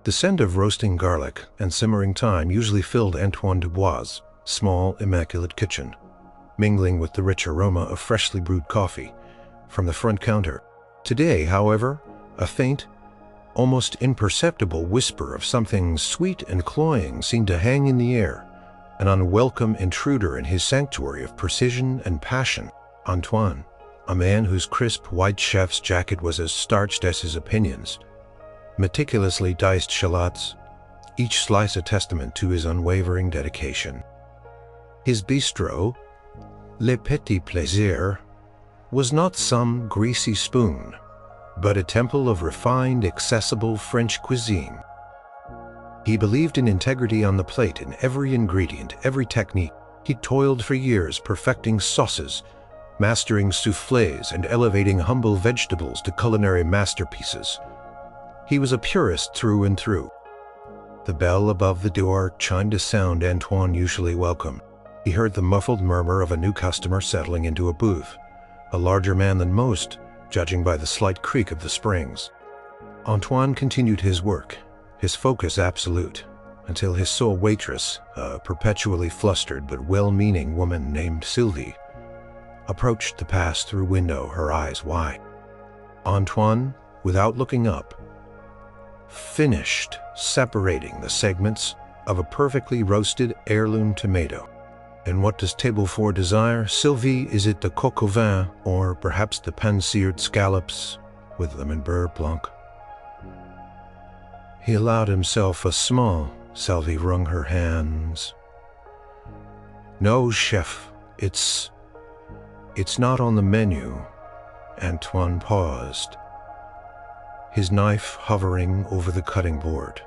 The scent of roasting garlic and simmering thyme usually filled Antoine Dubois' small, immaculate kitchen, mingling with the rich aroma of freshly brewed coffee from the front counter. Today, however, a faint, almost imperceptible whisper of something sweet and cloying seemed to hang in the air, an unwelcome intruder in his sanctuary of precision and passion. Antoine, a man whose crisp white chef's jacket was as starched as his opinions, meticulously diced shallots, each slice a testament to his unwavering dedication. His bistro, Le Petit Plaisir, was not some greasy spoon, but a temple of refined, accessible French cuisine. He believed in integrity on the plate in every ingredient, every technique. He toiled for years perfecting sauces, mastering soufflés, and elevating humble vegetables to culinary masterpieces. He was a purist through and through. The bell above the door chimed a sound Antoine usually welcomed. He heard the muffled murmur of a new customer settling into a booth, a larger man than most, judging by the slight creak of the springs. Antoine continued his work, his focus absolute, until his sole waitress, a perpetually flustered but well-meaning woman named Sylvie, approached the pass-through window, her eyes wide. Antoine, without looking up, finished separating the segments of a perfectly roasted heirloom tomato. And what does table 4 desire? Sylvie, is it the coq au vin, or perhaps the pan-seared scallops with lemon beurre blanc? He allowed himself a small. Sylvie wrung her hands. No, chef, it's not on the menu. Antoine paused, his knife hovering over the cutting board.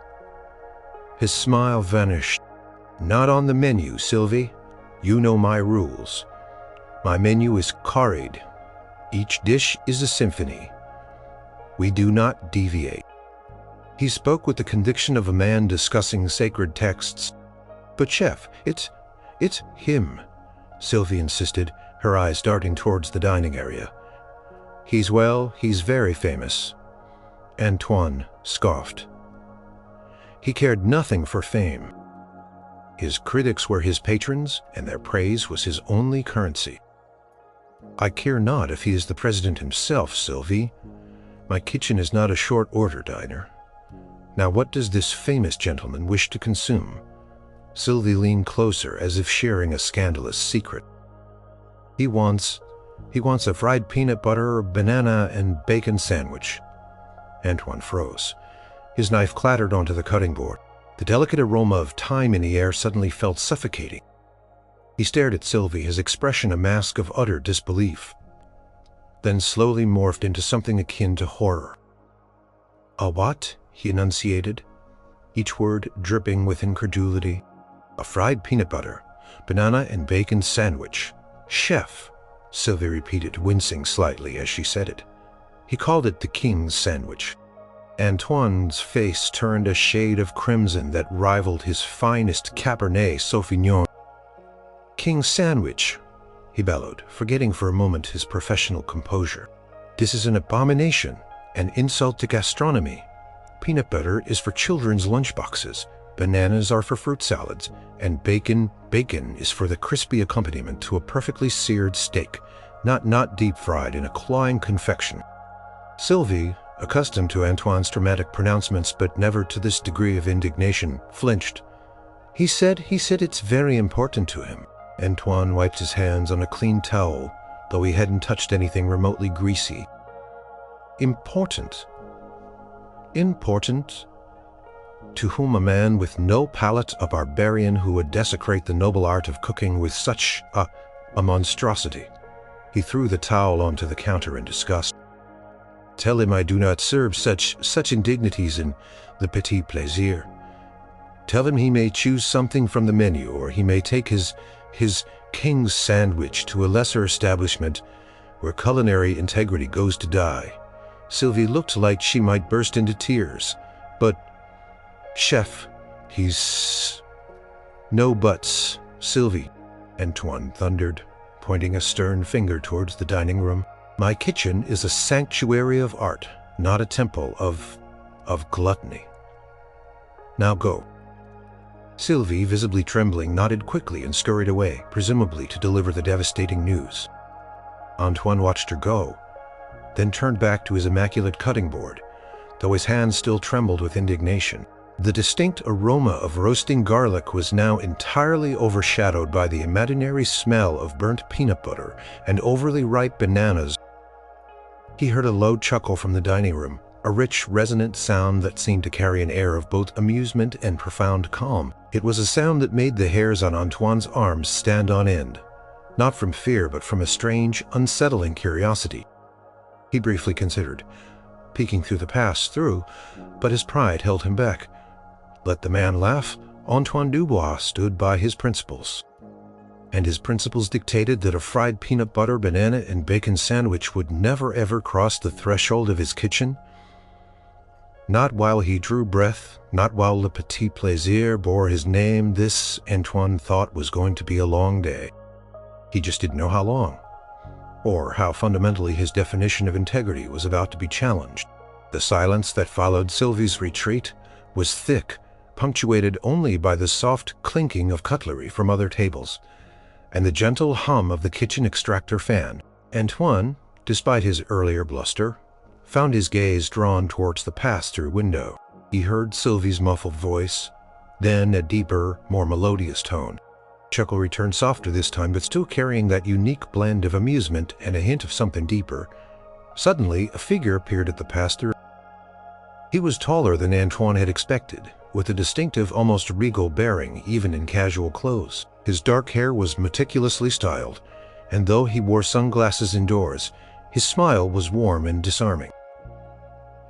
His smile vanished. Not on the menu, Sylvie. You know my rules. My menu is carried. Each dish is a symphony. We do not deviate. He spoke with the conviction of a man discussing sacred texts. But chef, it's him, Sylvie insisted, her eyes darting towards the dining area. He's very famous. Antoine scoffed. He cared nothing for fame. His critics were his patrons, and their praise was his only currency. I care not if he is the president himself, Sylvie. My kitchen is not a short-order diner. Now what does this famous gentleman wish to consume? Sylvie leaned closer, as if sharing a scandalous secret. He wants a fried peanut butter, banana, and bacon sandwich. Antoine froze. His knife clattered onto the cutting board. The delicate aroma of thyme in the air suddenly felt suffocating. He stared at Sylvie, his expression a mask of utter disbelief, then slowly morphed into something akin to horror. A what? He enunciated, each word dripping with incredulity. A fried peanut butter, banana, and bacon sandwich. Chef, Sylvie repeated, wincing slightly as she said it. He called it the King's Sandwich. Antoine's face turned a shade of crimson that rivaled his finest Cabernet Sauvignon. King's Sandwich, he bellowed, forgetting for a moment his professional composure. This is an abomination, an insult to gastronomy. Peanut butter is for children's lunchboxes, bananas are for fruit salads, and bacon is for the crispy accompaniment to a perfectly seared steak, not deep fried in a cloying confection. Sylvie, accustomed to Antoine's dramatic pronouncements but never to this degree of indignation, flinched. He said it's very important to him. Antoine wiped his hands on a clean towel, though he hadn't touched anything remotely greasy. Important? Important? To whom a man with no palate, a barbarian who would desecrate the noble art of cooking with such a monstrosity. He threw the towel onto the counter in disgust. Tell him I do not serve such indignities in the Petit Plaisir. Tell him he may choose something from the menu, or he may take his King's Sandwich to a lesser establishment where culinary integrity goes to die. Sylvie looked like she might burst into tears. But, chef, he's... No buts, Sylvie, Antoine thundered, pointing a stern finger towards the dining room. My kitchen is a sanctuary of art, not a temple of gluttony. Now go." Sylvie, visibly trembling, nodded quickly and scurried away, presumably to deliver the devastating news. Antoine watched her go, then turned back to his immaculate cutting board, though his hands still trembled with indignation. The distinct aroma of roasting garlic was now entirely overshadowed by the imaginary smell of burnt peanut butter and overly ripe bananas. He heard a low chuckle from the dining room, a rich, resonant sound that seemed to carry an air of both amusement and profound calm. It was a sound that made the hairs on Antoine's arms stand on end, not from fear but from a strange, unsettling curiosity. He briefly considered peeking through the pass-through, but his pride held him back. Let the man laugh, Antoine Dubois stood by his principles. And his principles dictated that a fried peanut butter, banana, and bacon sandwich would never ever cross the threshold of his kitchen. Not while he drew breath, not while the Petit Plaisir bore his name. This, Antoine thought, was going to be a long day. He just didn't know how long, or how fundamentally his definition of integrity was about to be challenged. The silence that followed Sylvie's retreat was thick, punctuated only by the soft clinking of cutlery from other tables, and the gentle hum of the kitchen extractor fan. Antoine, despite his earlier bluster, found his gaze drawn towards the pass-through window. He heard Sylvie's muffled voice, then a deeper, more melodious tone. Chuckle returned softer this time, but still carrying that unique blend of amusement and a hint of something deeper. Suddenly, a figure appeared at the pass-through. He was taller than Antoine had expected, with a distinctive, almost regal bearing, even in casual clothes. His dark hair was meticulously styled, and though he wore sunglasses indoors, his smile was warm and disarming.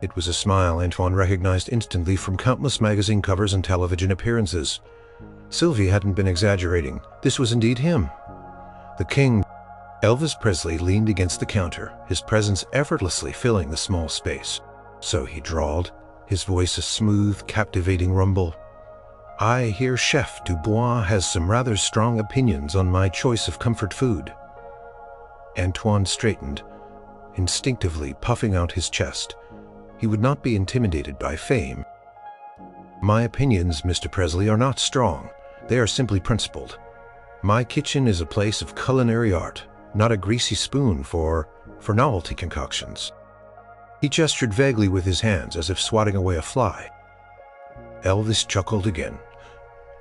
It was a smile Antoine recognized instantly from countless magazine covers and television appearances. Sylvie hadn't been exaggerating. This was indeed him. The king. Elvis Presley leaned against the counter, his presence effortlessly filling the small space. So he drawled, his voice a smooth, captivating rumble. "I hear Chef Dubois has some rather strong opinions on my choice of comfort food." Antoine straightened, instinctively puffing out his chest. He would not be intimidated by fame. "My opinions, Mr. Presley, are not strong. They are simply principled. My kitchen is a place of culinary art, not a greasy spoon for novelty concoctions." He gestured vaguely with his hands as if swatting away a fly. Elvis chuckled again,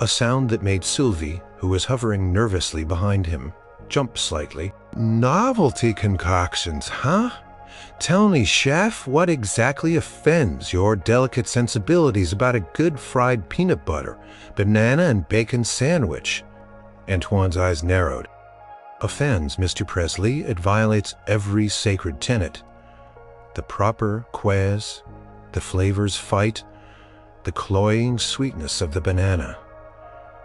a sound that made Sylvie, who was hovering nervously behind him, jump slightly. "Novelty concoctions, huh? Tell me, chef, what exactly offends your delicate sensibilities about a good fried peanut butter, banana, and bacon sandwich?" Antoine's eyes narrowed. "Offends, Mr. Presley. It violates every sacred tenet. The proper ques, the flavors fight, the cloying sweetness of the banana,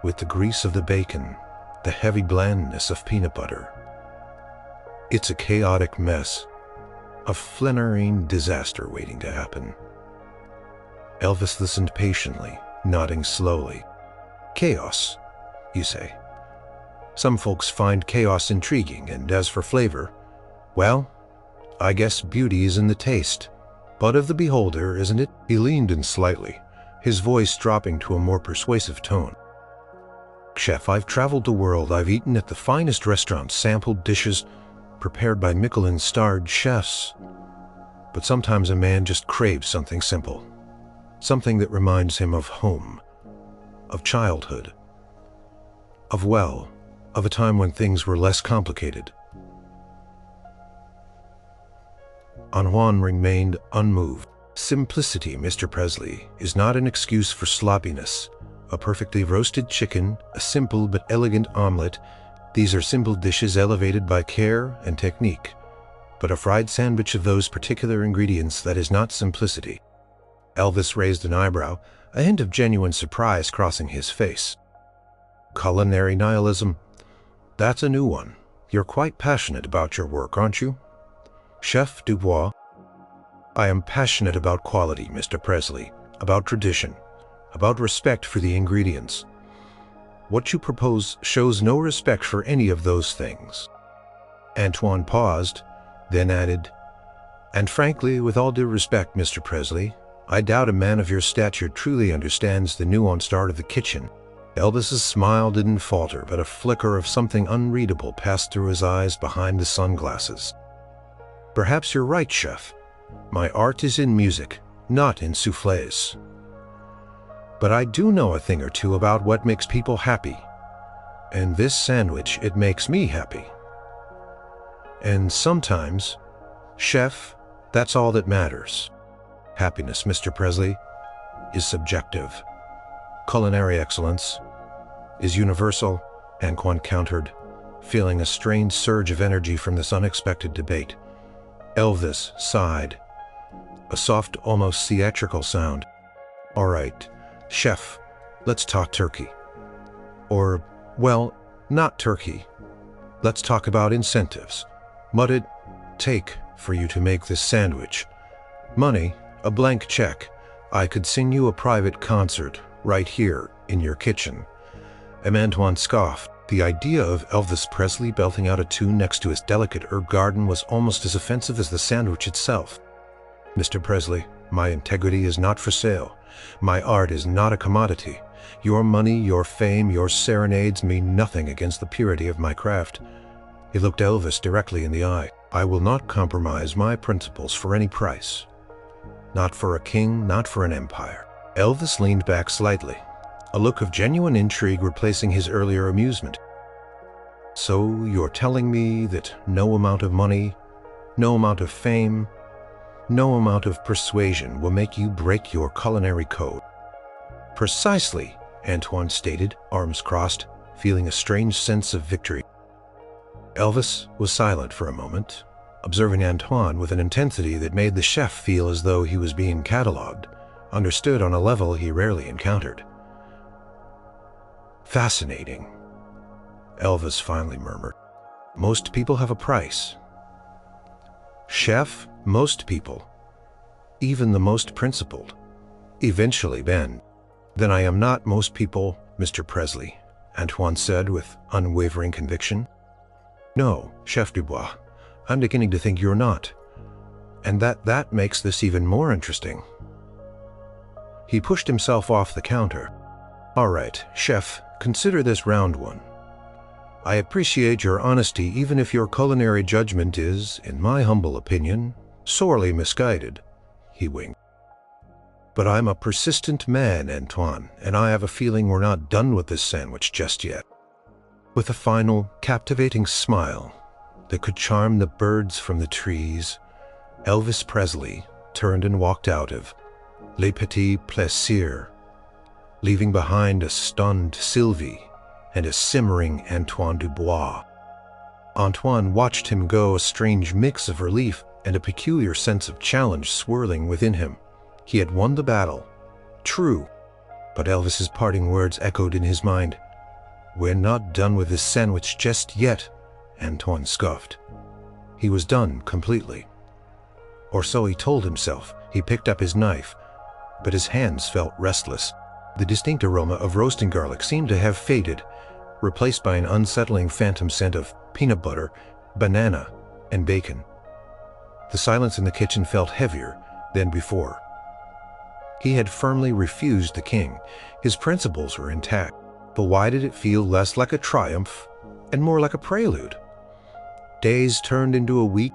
with the grease of the bacon, the heavy blandness of peanut butter. It's a chaotic mess, a flannery disaster waiting to happen." Elvis listened patiently, nodding slowly. "Chaos, you say? Some folks find chaos intriguing, and as for flavor, well, I guess beauty is in the taste, but of the beholder, isn't it?" He leaned in slightly, his voice dropping to a more persuasive tone. "Chef, I've traveled the world. I've eaten at the finest restaurants, sampled dishes prepared by Michelin-starred chefs. But sometimes a man just craves something simple, something that reminds him of home, of childhood, of a time when things were less complicated." Antoine remained unmoved. "Simplicity, Mr. Presley, is not an excuse for sloppiness. A perfectly roasted chicken, a simple but elegant omelet, these are simple dishes elevated by care and technique. But a fried sandwich of those particular ingredients, that is not simplicity." Elvis raised an eyebrow, a hint of genuine surprise crossing his face. "Culinary nihilism? That's a new one. You're quite passionate about your work, aren't you?" "Chef Dubois, I am passionate about quality, Mr. Presley, about tradition, about respect for the ingredients. What you propose shows no respect for any of those things." Antoine paused, then added, "And frankly, with all due respect, Mr. Presley, I doubt a man of your stature truly understands the nuanced art of the kitchen. Elvis's smile didn't falter, but a flicker of something unreadable passed through his eyes behind the sunglasses. Perhaps you're right, chef. My art is in music, not in soufflés. But I do know a thing or two about what makes people happy. And this sandwich, it makes me happy. And sometimes, chef, that's all that matters. Happiness, Mr. Presley, is subjective. Culinary excellence is universal, Antoine countered, feeling a strange surge of energy from this unexpected debate. Elvis sighed, a soft, almost theatrical sound. All right, chef, let's talk turkey. Or, well, not turkey. Let's talk about incentives. What'd it take for you to make this sandwich? Money, a blank check. I could sing you a private concert right here in your kitchen. Antoine scoffed. The idea of Elvis Presley belting out a tune next to his delicate herb garden was almost as offensive as the sandwich itself. Mr. Presley, my integrity is not for sale. My art is not a commodity. Your money, your fame, your serenades mean nothing against the purity of my craft. He looked Elvis directly in the eye. I will not compromise my principles for any price. Not for a king, not for an empire. Elvis leaned back slightly, a look of genuine intrigue replacing his earlier amusement. So you're telling me that no amount of money, no amount of fame, no amount of persuasion will make you break your culinary code? Precisely, Antoine stated, arms crossed, feeling a strange sense of victory. Elvis was silent for a moment, observing Antoine with an intensity that made the chef feel as though he was being catalogued, understood on a level he rarely encountered. Fascinating, Elvis finally murmured. Most people have a price. Chef, most people, even the most principled, eventually bend. Then I am not most people, Mr. Presley, Antoine said with unwavering conviction. No, Chef Dubois, I'm beginning to think you're not. And that makes this even more interesting. He pushed himself off the counter. All right, chef, consider this round one. I appreciate your honesty even if your culinary judgment is, in my humble opinion, sorely misguided. He winked. But I'm a persistent man, Antoine, and I have a feeling we're not done with this sandwich just yet. With a final, captivating smile that could charm the birds from the trees, Elvis Presley turned and walked out of Petit Plaisir, leaving behind a stunned Sylvie and a simmering Antoine Dubois. Antoine watched him go, a strange mix of relief and a peculiar sense of challenge swirling within him. He had won the battle. True, but Elvis's parting words echoed in his mind. We're not done with this sandwich just yet, Antoine scoffed. He was done completely. Or so he told himself. He picked up his knife, but his hands felt restless. The distinct aroma of roasting garlic seemed to have faded, replaced by an unsettling phantom scent of peanut butter, banana, and bacon. The silence in the kitchen felt heavier than before. He had firmly refused the king. His principles were intact, but why did it feel less like a triumph and more like a prelude? Days turned into a week.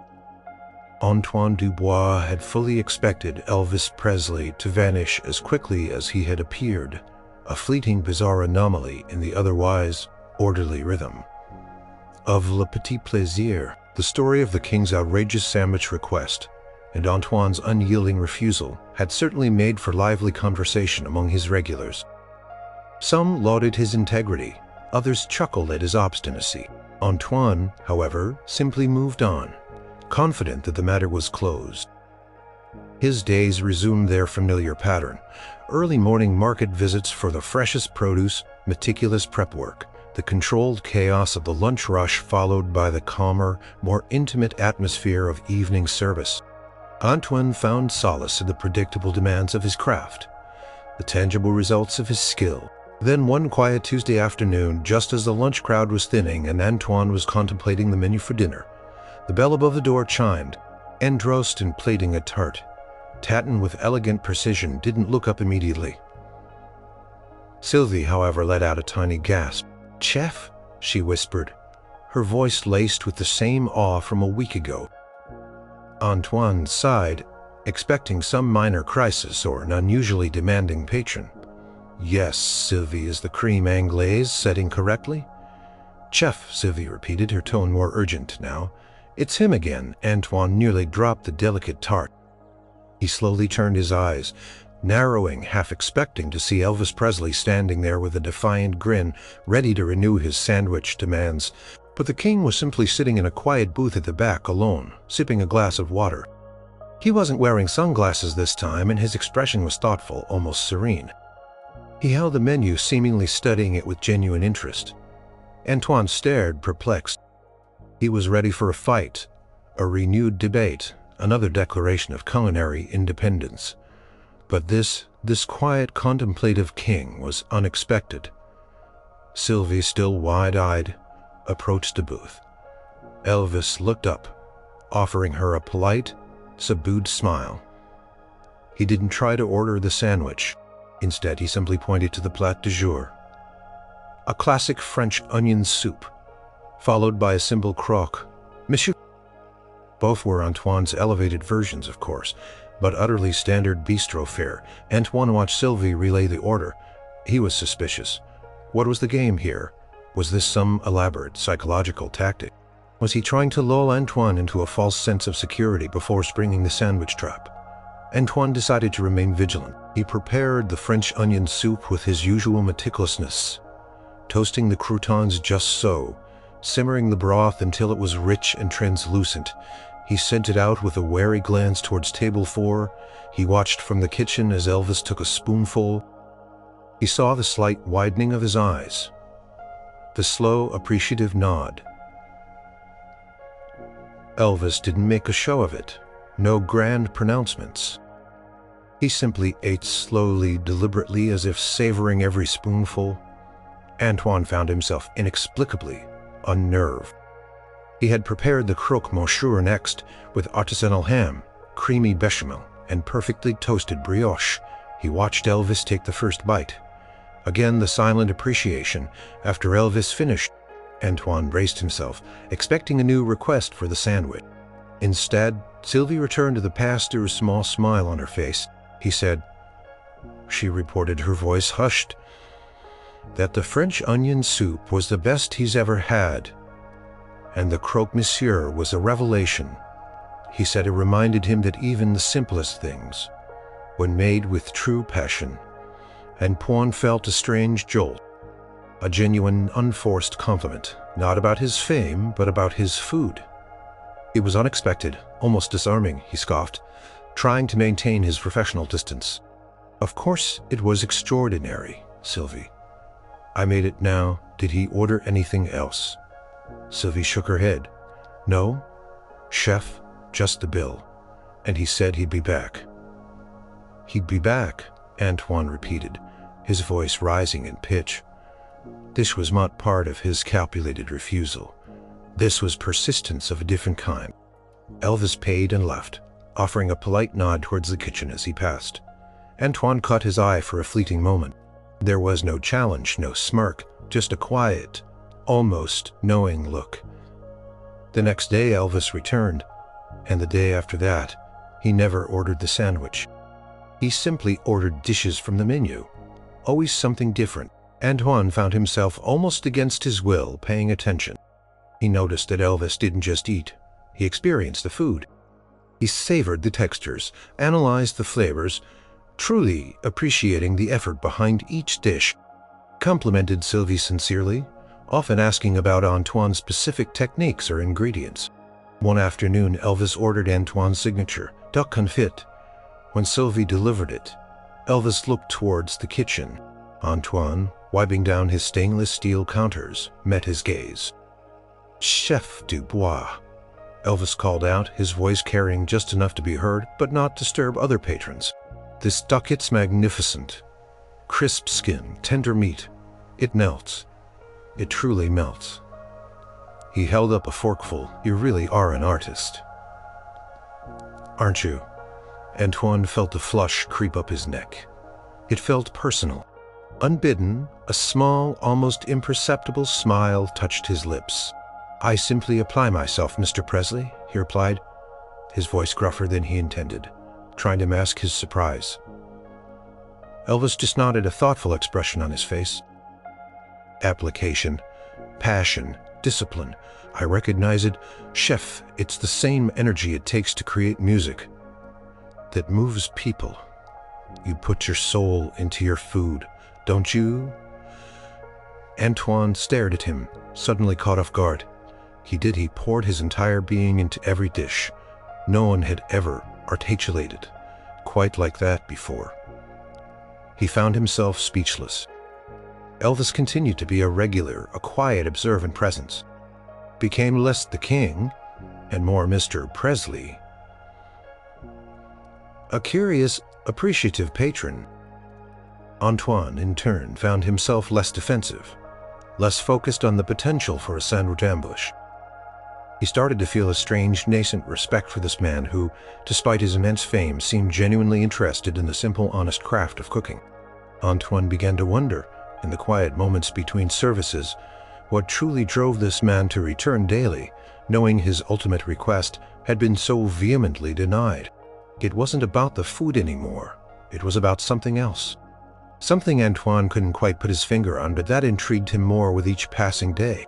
Antoine Dubois had fully expected Elvis Presley to vanish as quickly as he had appeared, a fleeting bizarre anomaly in the otherwise orderly rhythm of Le Petit Plaisir. The story of the king's outrageous sandwich request and Antoine's unyielding refusal had certainly made for lively conversation among his regulars. Some lauded his integrity, others chuckled at his obstinacy. Antoine, however, simply moved on, confident that the matter was closed. His days resumed their familiar pattern: early morning market visits for the freshest produce, meticulous prep work, the controlled chaos of the lunch rush followed by the calmer, more intimate atmosphere of evening service. Antoine found solace in the predictable demands of his craft, the tangible results of his skill. Then one quiet Tuesday afternoon, just as the lunch crowd was thinning and Antoine was contemplating the menu for dinner, the bell above the door chimed, engrossed in plating a tart. tatin with elegant precision, didn't look up immediately. Sylvie, however, let out a tiny gasp. "Chef?" she whispered, her voice laced with the same awe from a week ago. Antoine sighed, expecting some minor crisis or an unusually demanding patron. "Yes, Sylvie, is the creme anglaise setting correctly?" "Chef," Sylvie repeated, her tone more urgent now. "It's him again." Antoine nearly dropped the delicate tart. He slowly turned his eyes, narrowing, half expecting to see Elvis Presley standing there with a defiant grin, ready to renew his sandwich demands. But the king was simply sitting in a quiet booth at the back, alone, sipping a glass of water. He wasn't wearing sunglasses this time, and his expression was thoughtful, almost serene. He held the menu, seemingly studying it with genuine interest. Antoine stared, perplexed. He was ready for a fight, a renewed debate, another declaration of culinary independence. But this quiet, contemplative king was unexpected. Sylvie, still wide-eyed, approached the booth. Elvis looked up, offering her a polite, subdued smile. He didn't try to order the sandwich. Instead, he simply pointed to the plat du jour. A classic French onion soup, followed by a simple croque. "Monsieur." Both were Antoine's elevated versions, of course, but utterly standard bistro fare. Antoine watched Sylvie relay the order. He was suspicious. What was the game here? Was this some elaborate psychological tactic? Was he trying to lull Antoine into a false sense of security before springing the sandwich trap? Antoine decided to remain vigilant. He prepared the French onion soup with his usual meticulousness, toasting the croutons just so, simmering the broth until it was rich and translucent. He sent it out with a wary glance towards table 4. He watched from the kitchen as Elvis took a spoonful. He saw the slight widening of his eyes, the slow, appreciative nod. Elvis didn't make a show of it, no grand pronouncements. He simply ate slowly, deliberately, as if savoring every spoonful. Antoine found himself inexplicably unnerved. He had prepared the croque monsieur next, with artisanal ham, creamy bechamel, and perfectly toasted brioche. He watched Elvis take the first bite. Again, the silent appreciation. After Elvis finished, Antoine braced himself, expecting a new request for the sandwich. Instead, Sylvie returned to the pastor's small smile on her face. He said, she reported, her voice hushed, that the French onion soup was the best he's ever had, and the croque monsieur was a revelation. He said it reminded him that even the simplest things, when made with true passion. Antoine felt a strange jolt, a genuine, unforced compliment, not about his fame, but about his food. It was unexpected, almost disarming, he scoffed, trying to maintain his professional distance. Of course it was extraordinary, Sylvie. I made it now. Did he order anything else? Sylvie shook her head. No, chef, just the bill. And he said he'd be back. He'd be back, Antoine repeated, his voice rising in pitch. This was not part of his calculated refusal. This was persistence of a different kind. Elvis paid and left, offering a polite nod towards the kitchen as he passed. Antoine caught his eye for a fleeting moment. There was no challenge, no smirk, just a quiet, almost knowing look. The next day Elvis returned, and the day after that, he never ordered the sandwich. He simply ordered dishes from the menu, always something different. Antoine found himself almost against his will paying attention. He noticed that Elvis didn't just eat, he experienced the food. He savored the textures, analyzed the flavors, truly appreciating the effort behind each dish, complimented Sylvie sincerely, often asking about Antoine's specific techniques or ingredients. One afternoon, Elvis ordered Antoine's signature, duck confit. When Sylvie delivered it, Elvis looked towards the kitchen. Antoine, wiping down his stainless steel counters, met his gaze. Chef Dubois, Elvis called out, his voice carrying just enough to be heard, but not disturb other patrons. This ducket's magnificent. Crisp skin, tender meat. It melts. It truly melts. He held up a forkful. You really are an artist. Aren't you? Antoine felt a flush creep up his neck. It felt personal. Unbidden, a small, almost imperceptible smile touched his lips. "I simply apply myself, Mr. Presley," he replied, his voice gruffer than he intended, trying to mask his surprise. Elvis just nodded, a thoughtful expression on his face. "Application, passion, discipline. I recognize it. Chef, it's the same energy it takes to create music that moves people. You put your soul into your food, don't you?" Antoine stared at him, suddenly caught off guard. He poured his entire being into every dish. No one had ever articulated quite like that before. He found himself speechless. Elvis continued to be a regular, a quiet, observant presence. Became less the king and more Mr. Presley. A curious, appreciative patron. Antoine, in turn, found himself less defensive, less focused on the potential for a sandwich ambush. He started to feel a strange, nascent respect for this man who, despite his immense fame, seemed genuinely interested in the simple, honest craft of cooking. Antoine began to wonder, in the quiet moments between services, what truly drove this man to return daily, knowing his ultimate request had been so vehemently denied. It wasn't about the food anymore. It was about something else. Something Antoine couldn't quite put his finger on, but that intrigued him more with each passing day.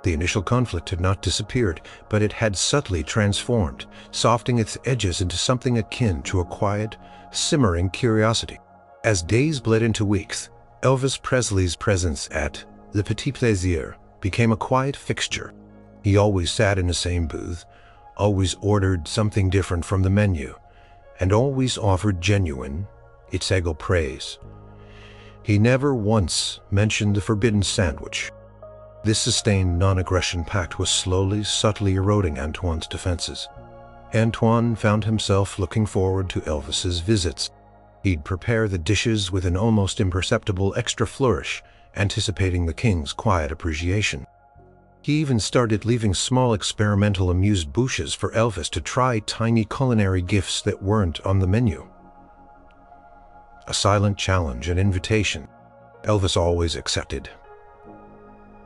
The initial conflict had not disappeared, but it had subtly transformed, softening its edges into something akin to a quiet, simmering curiosity. As days bled into weeks, Elvis Presley's presence at the Petit Plaisir became a quiet fixture. He always sat in the same booth, always ordered something different from the menu, and always offered genuine, its ego praise. He never once mentioned the forbidden sandwich. This sustained non-aggression pact was slowly, subtly eroding Antoine's defenses. Antoine found himself looking forward to Elvis's visits. He'd prepare the dishes with an almost imperceptible extra flourish, anticipating the king's quiet appreciation. He even started leaving small experimental amuse-bouches for Elvis to try tiny culinary gifts that weren't on the menu. A silent challenge, an invitation, Elvis always accepted.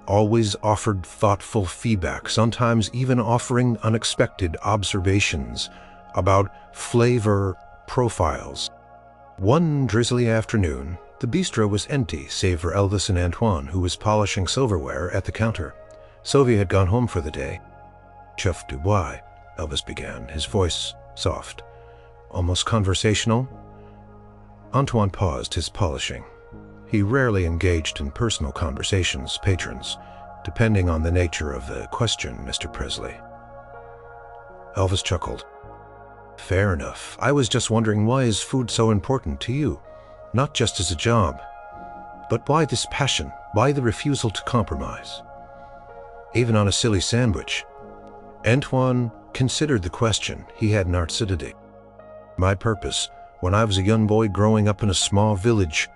Always offered thoughtful feedback, sometimes even offering unexpected observations about flavor profiles. One drizzly afternoon, the bistro was empty save for Elvis and Antoine, who was polishing silverware at the counter. Sylvia had gone home for the day. "Chef Dubois," Elvis began, his voice soft, almost conversational. Antoine paused his polishing. He rarely engaged in personal conversations, patrons, depending on the nature of the question, Mr. Presley. Elvis chuckled. "Fair enough. I was just wondering, why is food so important to you? Not just as a job, but why this passion? Why the refusal to compromise? Even on a silly sandwich?" Antoine considered the question. He had an artcidity. "My purpose, when I was a young boy growing up in a small village,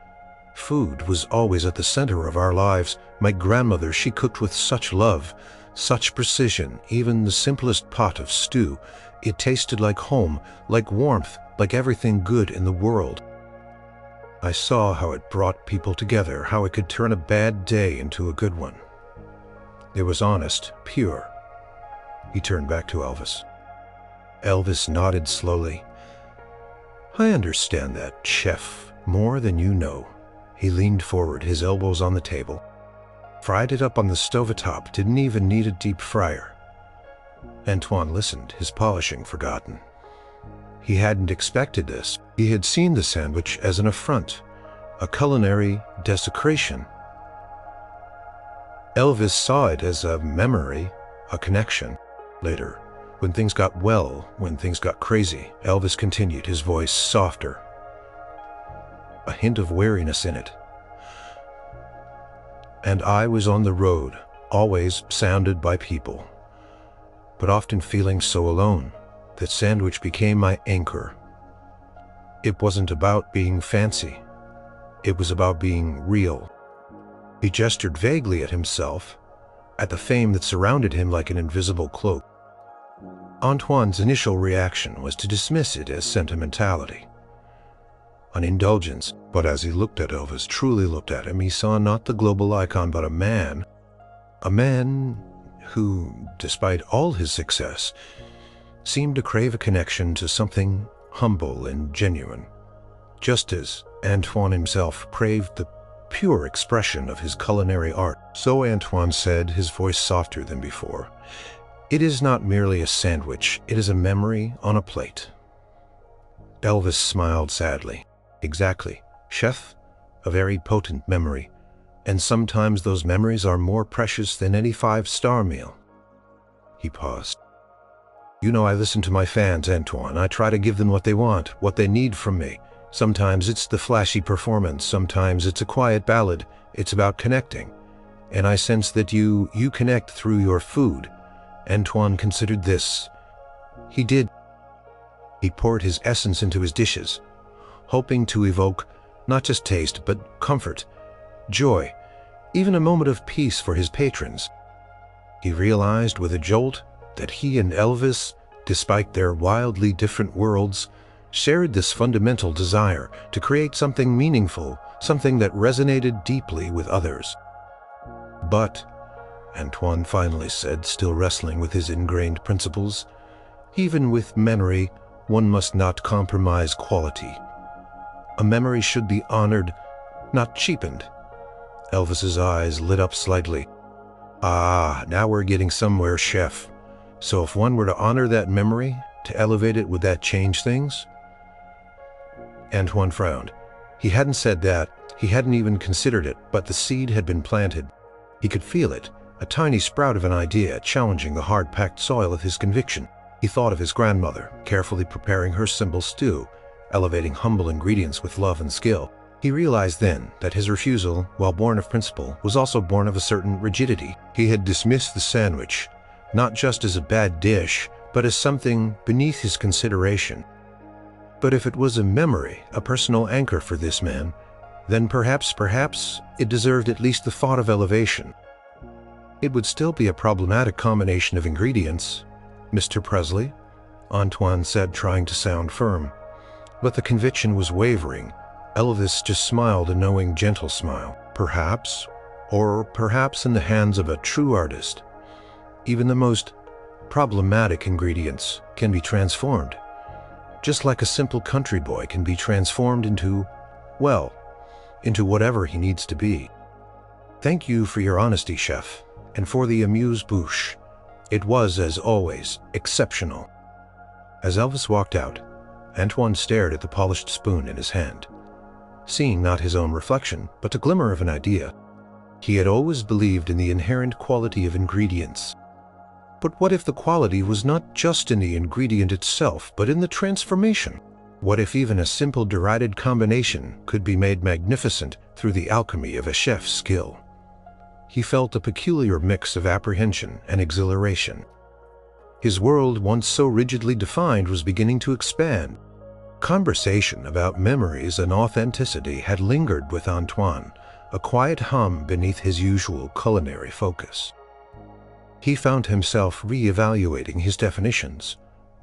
food was always at the center of our lives. My grandmother, she cooked with such love, such precision. Even the simplest pot of stew, it tasted like home, like warmth, like everything good in the world. I saw how it brought people together, how it could turn a bad day into a good one. It was honest, pure." He turned back to Elvis. Elvis nodded slowly. "I understand that, chef, more than you know." He leaned forward, his elbows on the table. "Fried it up on the stove atop, didn't even need a deep fryer." Antoine listened, his polishing forgotten. He hadn't expected this. He had seen the sandwich as an affront, a culinary desecration. Elvis saw it as a memory, a connection. Later, when things got when things got crazy, Elvis continued, his voice softer, a hint of weariness in it. "And I was on the road, always surrounded by people, but often feeling so alone that sandwich became my anchor. It wasn't about being fancy. It was about being real." He gestured vaguely at himself, at the fame that surrounded him like an invisible cloak. Antoine's initial reaction was to dismiss it as sentimentality, an indulgence, but as he looked at Elvis, truly looked at him, he saw not the global icon, but a man who, despite all his success, seemed to crave a connection to something humble and genuine, just as Antoine himself craved the pure expression of his culinary art. So Antoine said, his voice softer than before, "It is not merely a sandwich, it is a memory on a plate." Elvis smiled sadly. "Exactly, chef, a very potent memory, and sometimes those memories are more precious than any five-star meal." He paused. "You know I listen to my fans, Antoine. I try to give them what they want, what they need from me. Sometimes it's the flashy performance, sometimes it's a quiet ballad. It's about connecting. And I sense that you connect through your food." Antoine considered this. He did. He poured his essence into his dishes, hoping to evoke not just taste, but comfort, joy, even a moment of peace for his patrons. He realized with a jolt that he and Elvis, despite their wildly different worlds, shared this fundamental desire to create something meaningful, something that resonated deeply with others. "But," Antoine finally said, still wrestling with his ingrained principles, "even with memory, one must not compromise quality. A memory should be honored, not cheapened." Elvis's eyes lit up slightly. "Ah, now we're getting somewhere, chef. So if one were to honor that memory, to elevate it, would that change things?" Antoine frowned. He hadn't said that, he hadn't even considered it, but the seed had been planted. He could feel it, a tiny sprout of an idea challenging the hard-packed soil of his conviction. He thought of his grandmother, carefully preparing her simple stew, elevating humble ingredients with love and skill. He realized then that his refusal, while born of principle, was also born of a certain rigidity. He had dismissed the sandwich, not just as a bad dish, but as something beneath his consideration. But if it was a memory, a personal anchor for this man, then perhaps it deserved at least the thought of elevation. It would still be a problematic combination of ingredients, Mr. Presley, Antoine said, trying to sound firm. But the conviction was wavering. Elvis just smiled a knowing, gentle smile. Perhaps, or perhaps in the hands of a true artist, even the most problematic ingredients can be transformed. Just like a simple country boy can be transformed into whatever he needs to be. "Thank you for your honesty, chef, and for the amuse-bouche. It was, as always, exceptional." As Elvis walked out, Antoine stared at the polished spoon in his hand, seeing not his own reflection, but a glimmer of an idea. He had always believed in the inherent quality of ingredients. But what if the quality was not just in the ingredient itself, but in the transformation? What if even a simple derided combination could be made magnificent through the alchemy of a chef's skill? He felt a peculiar mix of apprehension and exhilaration. His world, once so rigidly defined, was beginning to expand. Conversation about memories and authenticity had lingered with Antoine, a quiet hum beneath his usual culinary focus. He found himself re-evaluating his definitions,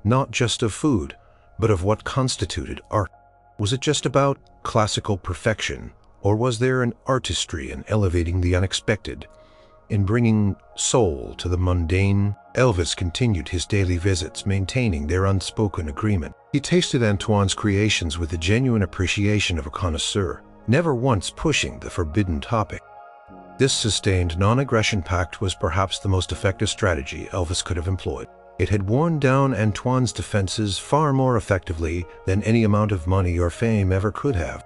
not just of food, but of what constituted art. Was it just about classical perfection, or was there an artistry in elevating the unexpected, in bringing soul to the mundane? Elvis continued his daily visits, maintaining their unspoken agreement. He tasted Antoine's creations with the genuine appreciation of a connoisseur, never once pushing the forbidden topic. This sustained non-aggression pact was perhaps the most effective strategy Elvis could have employed. It had worn down Antoine's defenses far more effectively than any amount of money or fame ever could have.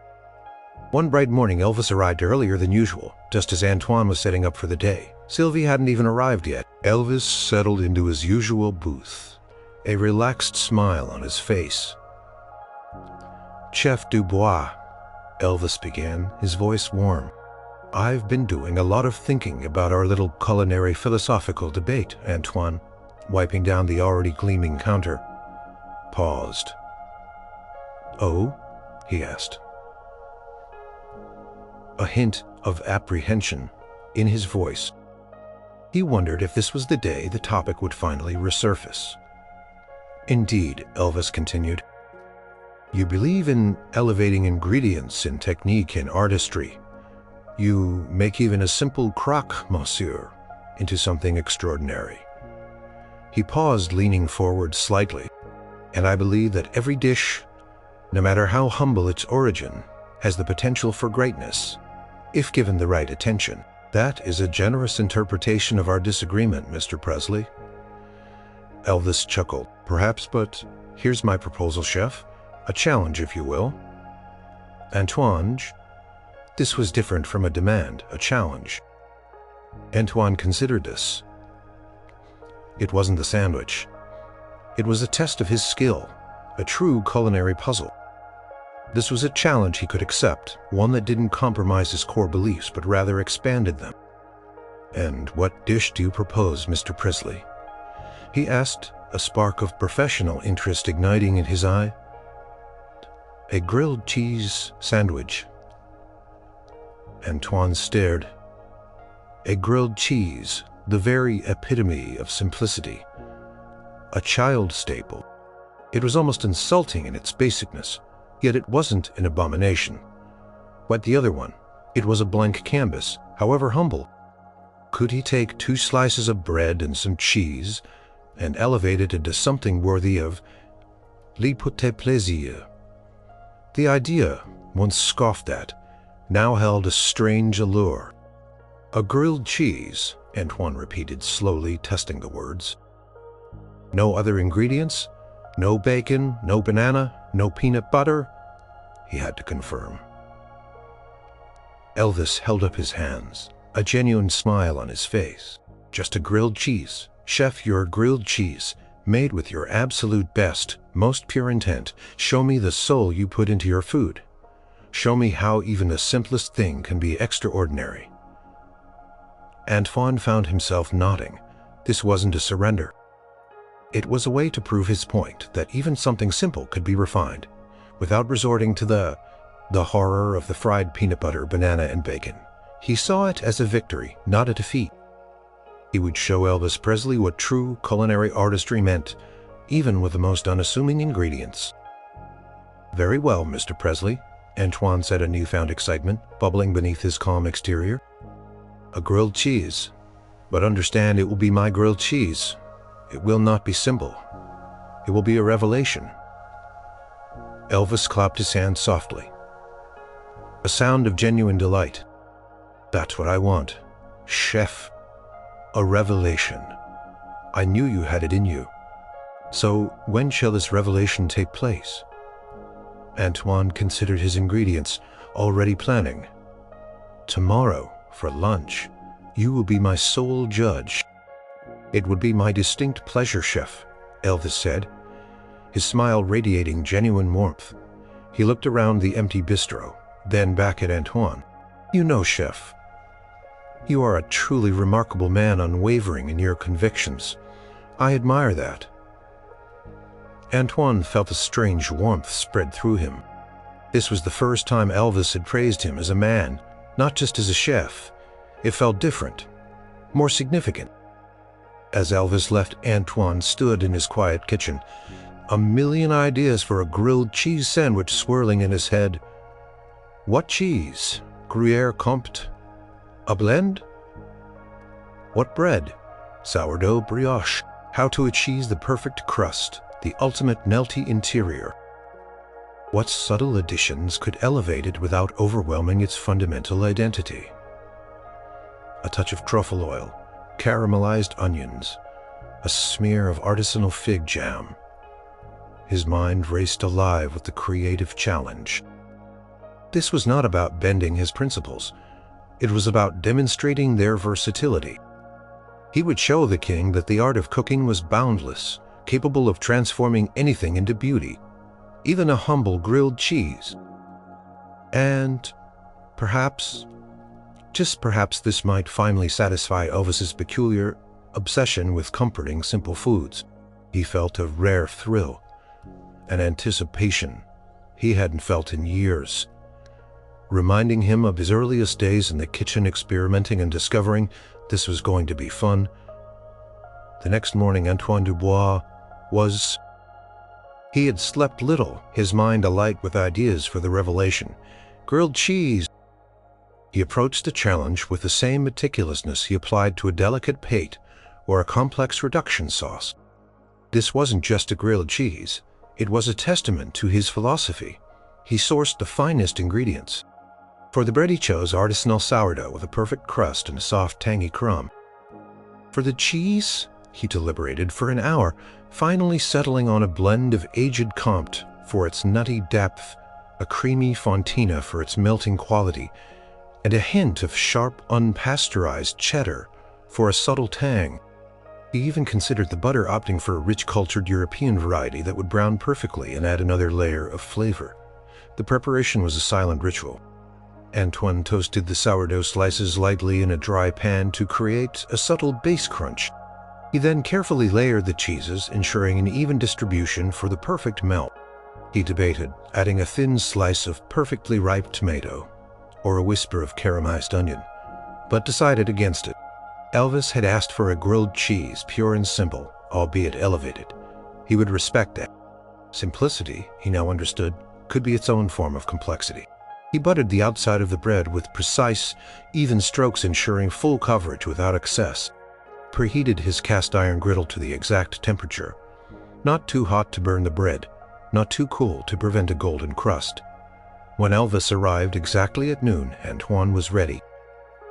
One bright morning, Elvis arrived earlier than usual, just as Antoine was setting up for the day. Sylvie hadn't even arrived yet. Elvis settled into his usual booth, a relaxed smile on his face. "Chef Dubois," Elvis began, his voice warm. "I've been doing a lot of thinking about our little culinary philosophical debate," Antoine, wiping down the already gleaming counter, paused. "Oh?" he asked. A hint of apprehension in his voice. He wondered if this was the day the topic would finally resurface. Indeed, Elvis continued. You believe in elevating ingredients in technique and artistry. You make even a simple croque monsieur into something extraordinary. He paused, leaning forward slightly. And I believe that every dish, no matter how humble its origin, has the potential for greatness, if given the right attention. That is a generous interpretation of our disagreement, Mr. Presley. Elvis chuckled. Perhaps, but here's my proposal, chef. A challenge, if you will. Antoine, this was different from a demand, a challenge. Antoine considered this. It wasn't the sandwich. It was a test of his skill, a true culinary puzzle. This was a challenge he could accept, one that didn't compromise his core beliefs, but rather expanded them. And what dish do you propose, Mr. Presley? He asked, a spark of professional interest igniting in his eye. A grilled cheese sandwich. Antoine stared. A grilled cheese, the very epitome of simplicity. A child staple. It was almost insulting in its basicness, yet it wasn't an abomination. But the other one, it was a blank canvas, however humble. Could he take 2 slices of bread and some cheese and elevate it into something worthy of Petit Plaisir? The idea, once scoffed at, now held a strange allure. A grilled cheese, Antoine repeated slowly, testing the words. No other ingredients? No bacon, no banana, no peanut butter? He had to confirm. Elvis held up his hands, a genuine smile on his face. Just a grilled cheese. Chef, your grilled cheese, made with your absolute best, most pure intent. Show me the soul you put into your food. Show me how even the simplest thing can be extraordinary. Antoine found himself nodding. This wasn't a surrender. It was a way to prove his point that even something simple could be refined, without resorting to the horror of the fried peanut butter, banana, and bacon. He saw it as a victory, not a defeat. He would show Elvis Presley what true culinary artistry meant, even with the most unassuming ingredients. Very well, Mr. Presley, Antoine said, a newfound excitement bubbling beneath his calm exterior. A grilled cheese. But understand, it will be my grilled cheese. It will not be simple. It will be a revelation. Elvis clapped his hands softly. A sound of genuine delight. That's what I want. Chef. A revelation. I knew you had it in you. So when shall this revelation take place? Antoine considered his ingredients, already planning. Tomorrow, for lunch, you will be my sole judge. It would be my distinct pleasure, chef, Elvis said, his smile radiating genuine warmth. He looked around the empty bistro, then back at Antoine. You know, chef, you are a truly remarkable man, unwavering in your convictions. I admire that. Antoine felt a strange warmth spread through him. This was the first time Elvis had praised him as a man, not just as a chef. It felt different, more significant. As Elvis left, Antoine stood in his quiet kitchen, a million ideas for a grilled cheese sandwich swirling in his head. What cheese? Gruyere Comte? A blend? What bread? Sourdough brioche. How to achieve the perfect crust, the ultimate melty interior. What subtle additions could elevate it without overwhelming its fundamental identity? A touch of truffle oil, caramelized onions, a smear of artisanal fig jam. His mind raced alive with the creative challenge. This was not about bending his principles. It was about demonstrating their versatility. He would show the king that the art of cooking was boundless, capable of transforming anything into beauty, even a humble grilled cheese. And perhaps, just perhaps, this might finally satisfy Elvis's peculiar obsession with comforting simple foods. He felt a rare thrill, an anticipation he hadn't felt in years, reminding him of his earliest days in the kitchen, experimenting and discovering this was going to be fun. The next morning, Antoine Dubois was He had slept little, his mind alight with ideas for the revelation. Grilled cheese! He approached the challenge with the same meticulousness he applied to a delicate pate or a complex reduction sauce. This wasn't just a grilled cheese. It was a testament to his philosophy. He sourced the finest ingredients. For the bread he chose artisanal sourdough with a perfect crust and a soft, tangy crumb. For the cheese, he deliberated for an hour, finally settling on a blend of aged Comte for its nutty depth, a creamy Fontina for its melting quality, and a hint of sharp, unpasteurized cheddar for a subtle tang. He even considered the butter, opting for a rich, cultured European variety that would brown perfectly and add another layer of flavor. The preparation was a silent ritual. Antoine toasted the sourdough slices lightly in a dry pan to create a subtle base crunch. He then carefully layered the cheeses, ensuring an even distribution for the perfect melt. He debated adding a thin slice of perfectly ripe tomato or a whisper of caramelized onion, but decided against it. Elvis had asked for a grilled cheese, pure and simple, albeit elevated. He would respect that. Simplicity, he now understood, could be its own form of complexity. He buttered the outside of the bread with precise, even strokes, ensuring full coverage without excess. Preheated his cast iron griddle to the exact temperature. Not too hot to burn the bread, not too cool to prevent a golden crust. When Elvis arrived exactly at noon, Antoine was ready.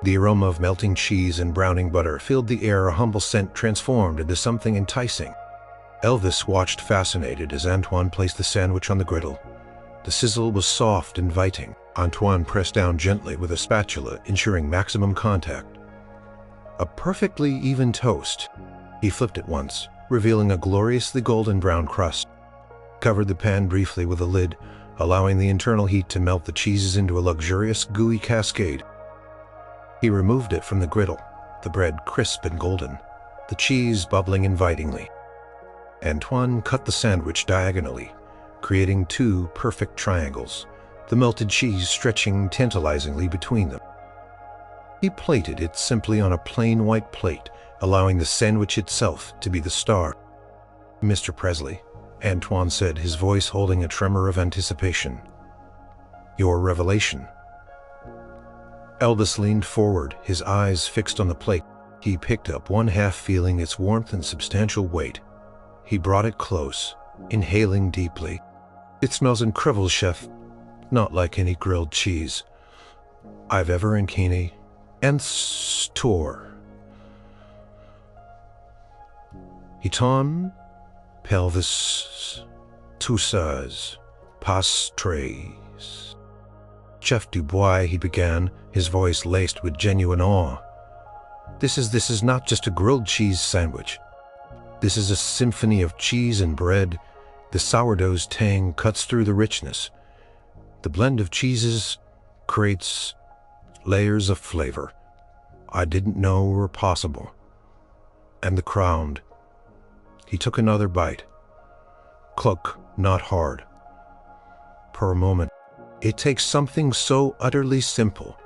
The aroma of melting cheese and browning butter filled the air, a humble scent transformed into something enticing. Elvis watched fascinated as Antoine placed the sandwich on the griddle. The sizzle was soft, inviting. Antoine pressed down gently with a spatula, ensuring maximum contact. A perfectly even toast. He flipped it once, revealing a gloriously golden brown crust. Covered the pan briefly with a lid, allowing the internal heat to melt the cheeses into a luxurious, gooey cascade. He removed it from the griddle, the bread crisp and golden, the cheese bubbling invitingly. Antoine cut the sandwich diagonally, creating two perfect triangles, the melted cheese stretching tantalizingly between them. He plated it simply on a plain white plate, allowing the sandwich itself to be the star. "Mr. Presley," Antoine said, his voice holding a tremor of anticipation. "Your revelation." Elvis leaned forward, his eyes fixed on the plate. He picked up one half, feeling its warmth and substantial weight. He brought it close, inhaling deeply. "It smells incredible, chef. Not like any grilled cheese I've ever encountered and store. Hiton, pelvis, tussas, pastres." "Chef Dubois," he began, his voice laced with genuine awe. This is not just a grilled cheese sandwich. This is a symphony of cheese and bread. The sourdough's tang cuts through the richness. The blend of cheeses creates layers of flavor I didn't know were possible. And the crown." He took another bite. Cluck, not hard. For a moment, it takes something so utterly simple,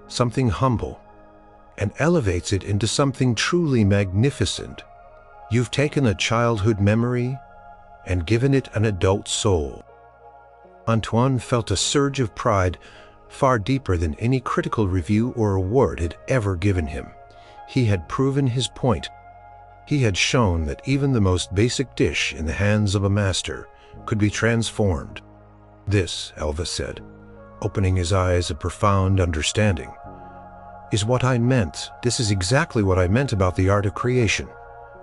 something humble, and elevates it into something truly magnificent. You've taken a childhood memory and given it an adult soul. Antoine felt a surge of pride far deeper than any critical review or award had ever given him. He had proven his point. He had shown that even the most basic dish in the hands of a master could be transformed. "This," Elvis said, opening his eyes a profound understanding, "is what I meant. This is exactly what I meant about the art of creation.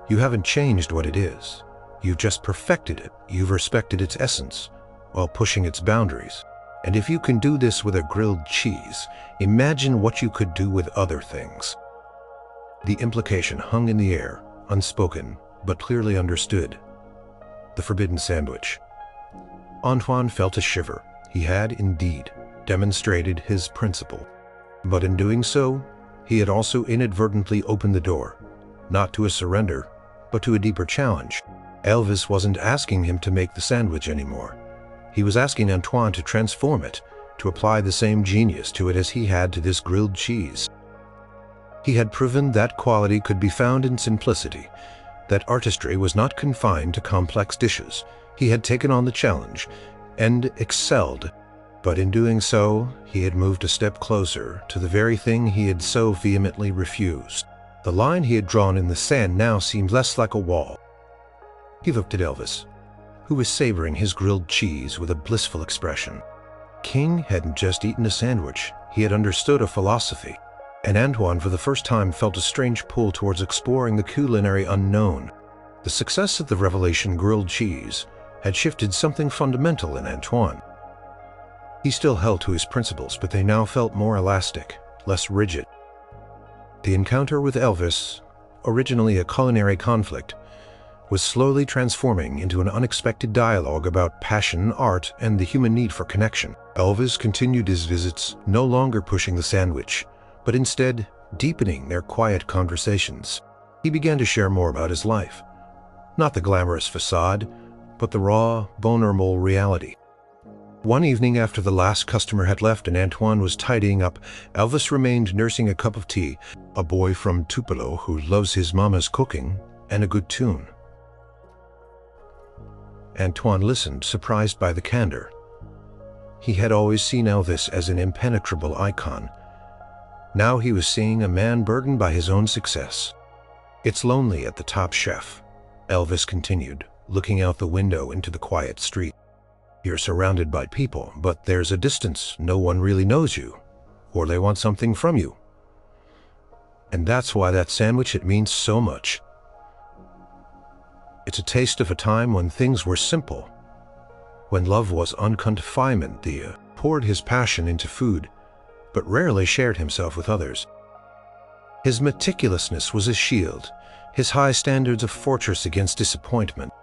You haven't changed what it is. You've just perfected it. You've respected its essence while pushing its boundaries. And if you can do this with a grilled cheese, imagine what you could do with other things." The implication hung in the air, unspoken, but clearly understood. The forbidden sandwich. Antoine felt a shiver. He had, indeed, demonstrated his principle. But in doing so, he had also inadvertently opened the door, not to a surrender, but to a deeper challenge. Elvis wasn't asking him to make the sandwich anymore. He was asking Antoine to transform it, to apply the same genius to it as he had to this grilled cheese. He had proven that quality could be found in simplicity, that artistry was not confined to complex dishes, He had taken on the challenge and excelled, but in doing so, he had moved a step closer to the very thing he had so vehemently refused. The line he had drawn in the sand now seemed less like a wall. He looked at Elvis, who was savoring his grilled cheese with a blissful expression. King hadn't just eaten a sandwich, he had understood a philosophy, and Antoine for the first time felt a strange pull towards exploring the culinary unknown. The success of the Revelation grilled cheese had shifted something fundamental in Antoine. He still held to his principles, but they now felt more elastic, less rigid. The encounter with Elvis, originally a culinary conflict, was slowly transforming into an unexpected dialogue about passion, art, and the human need for connection. Elvis continued his visits, no longer pushing the sandwich, but instead deepening their quiet conversations. He began to share more about his life. Not the glamorous facade, but the raw, vulnerable reality. One evening after the last customer had left and Antoine was tidying up, Elvis remained nursing a cup of tea, a boy from Tupelo who loves his mama's cooking and a good tune. Antoine listened, surprised by the candor. He had always seen Elvis as an impenetrable icon. Now he was seeing a man burdened by his own success. "It's lonely at the Top Chef," Elvis continued, looking out the window into the quiet street. "You're surrounded by people, but there's a distance. No one really knows you, or they want something from you. And that's why that sandwich, it means so much. It's a taste of a time when things were simple, when love was unconfinement." He poured his passion into food, but rarely shared himself with others. His meticulousness was a shield, his high standards a fortress against disappointment.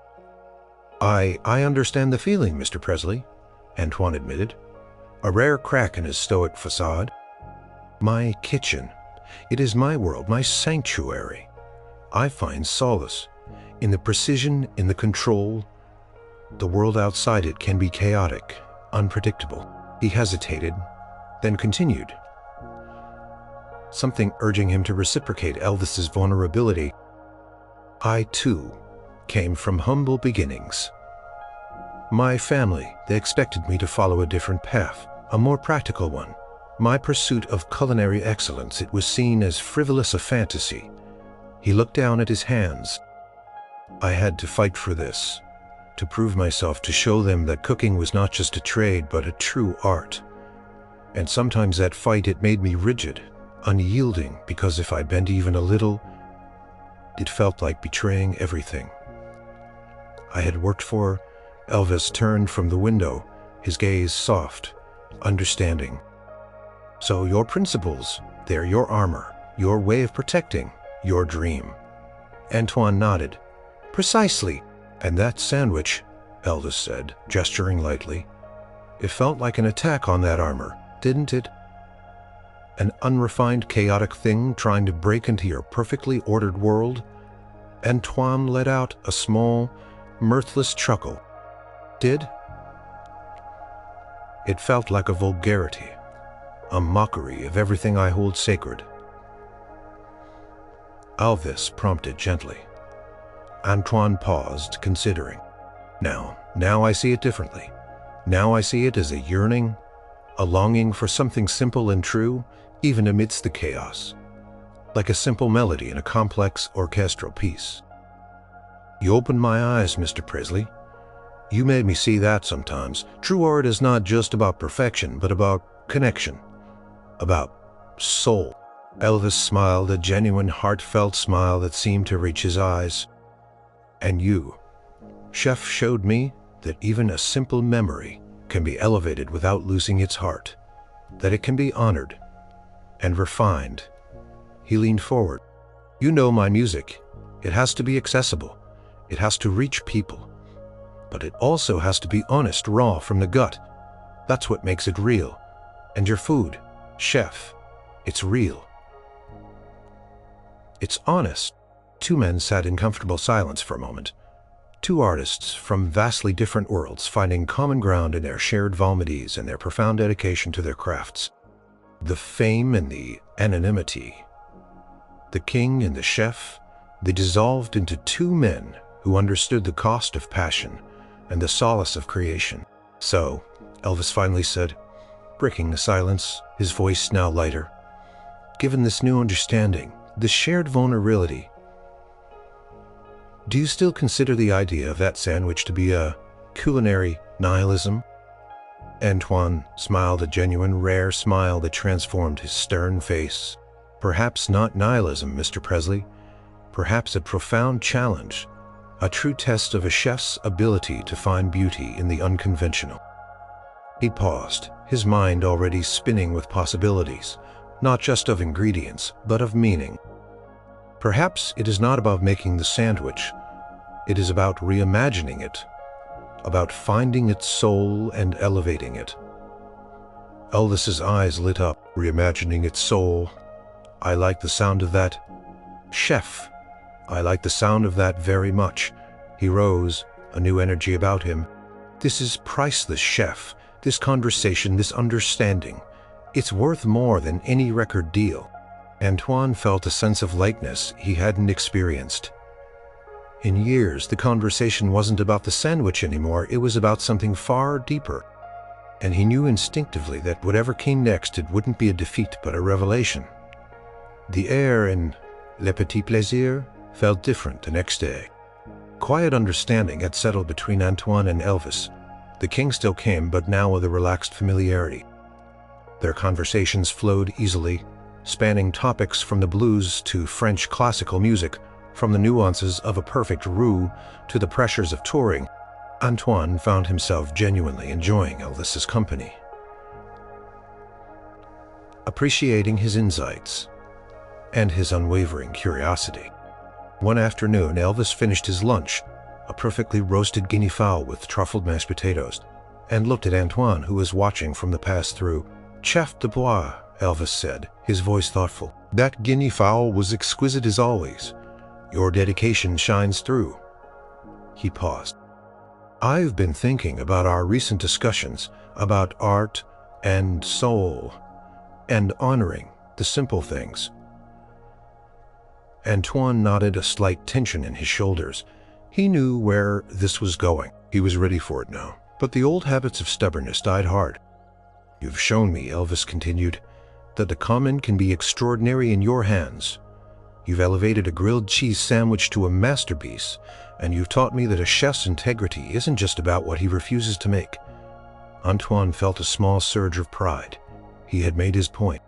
I understand the feeling, Mr. Presley," Antoine admitted, a rare crack in his stoic facade. "My kitchen, it is my world, my sanctuary. I find solace in the precision, in the control. The world outside it can be chaotic, unpredictable." He hesitated, then continued, something urging him to reciprocate Elvis's vulnerability. "I, too, came from humble beginnings. My family, they expected me to follow a different path, a more practical one. My pursuit of culinary excellence, it was seen as frivolous, a fantasy." He looked down at his hands. "I had to fight for this, to prove myself, to show them that cooking was not just a trade, but a true art. And sometimes that fight, it made me rigid, unyielding, because if I bent even a little, it felt like betraying everything I had worked for." Elvis turned from the window, his gaze soft, understanding. "So your principles, they're your armor, your way of protecting your dream." Antoine nodded. "Precisely." "And that sandwich," Elvis said, gesturing lightly, "it felt like an attack on that armor, didn't it? An unrefined, chaotic thing trying to break into your perfectly ordered world." Antoine let out a small, mirthless chuckle. "Did? It felt like a vulgarity, a mockery of everything I hold sacred." Elvis prompted gently. Antoine paused, considering. Now I see it differently. Now I see it as a yearning, a longing for something simple and true, even amidst the chaos, like a simple melody in a complex orchestral piece. "You opened my eyes, Mr. Presley. You made me see that sometimes. True art is not just about perfection, but about connection, about soul." Elvis smiled, a genuine, heartfelt smile that seemed to reach his eyes. "And you, Chef, showed me that even a simple memory can be elevated without losing its heart, that it can be honored and refined." He leaned forward. "You know my music. It has to be accessible. It has to reach people. But it also has to be honest, raw, from the gut. That's what makes it real. And your food, Chef, it's real. It's honest." Two men sat in comfortable silence for a moment. Two artists from vastly different worlds finding common ground in their shared vanities and their profound dedication to their crafts. The fame and the anonymity, the king and the chef, they dissolved into two men who understood the cost of passion and the solace of creation. "So," Elvis finally said, breaking the silence, his voice now lighter, "given this new understanding, this shared vulnerability, do you still consider the idea of that sandwich to be a culinary nihilism?" Antoine smiled a genuine, rare smile that transformed his stern face. "Perhaps not nihilism, Mr. Presley. Perhaps a profound challenge, a true test of a chef's ability to find beauty in the unconventional." He paused, his mind already spinning with possibilities, not just of ingredients, but of meaning. Perhaps it is not about making the sandwich, it is about reimagining it, about finding its soul and elevating it. Elvis's eyes lit up. "Reimagining its soul. I like the sound of that. Chef, I like the sound of that very much." He rose, a new energy about him. "This is priceless, chef. This conversation, this understanding. It's worth more than any record deal." Antoine felt a sense of lightness he hadn't experienced in years. The conversation wasn't about the sandwich anymore, it was about something far deeper. And he knew instinctively that whatever came next, it wouldn't be a defeat but a revelation. The air in Le Petit Plaisir felt different the next day. Quiet understanding had settled between Antoine and Elvis. The king still came, but now with a relaxed familiarity. Their conversations flowed easily, spanning topics from the blues to French classical music, from the nuances of a perfect roux to the pressures of touring. Antoine found himself genuinely enjoying Elvis's company, appreciating his insights and his unwavering curiosity. One afternoon, Elvis finished his lunch, a perfectly roasted guinea fowl with truffled mashed potatoes, and looked at Antoine, who was watching from the pass-through. "Chef Dubois," Elvis said, his voice thoughtful, "that guinea fowl was exquisite as always. Your dedication shines through." He paused. "I've been thinking about our recent discussions about art and soul and honoring the simple things." Antoine nodded, a slight tension in his shoulders. He knew where this was going. He was ready for it now. But the old habits of stubbornness died hard. "You've shown me," Elvis continued, "that the common can be extraordinary in your hands. You've elevated a grilled cheese sandwich to a masterpiece, and you've taught me that a chef's integrity isn't just about what he refuses to make." Antoine felt a small surge of pride. He had made his point.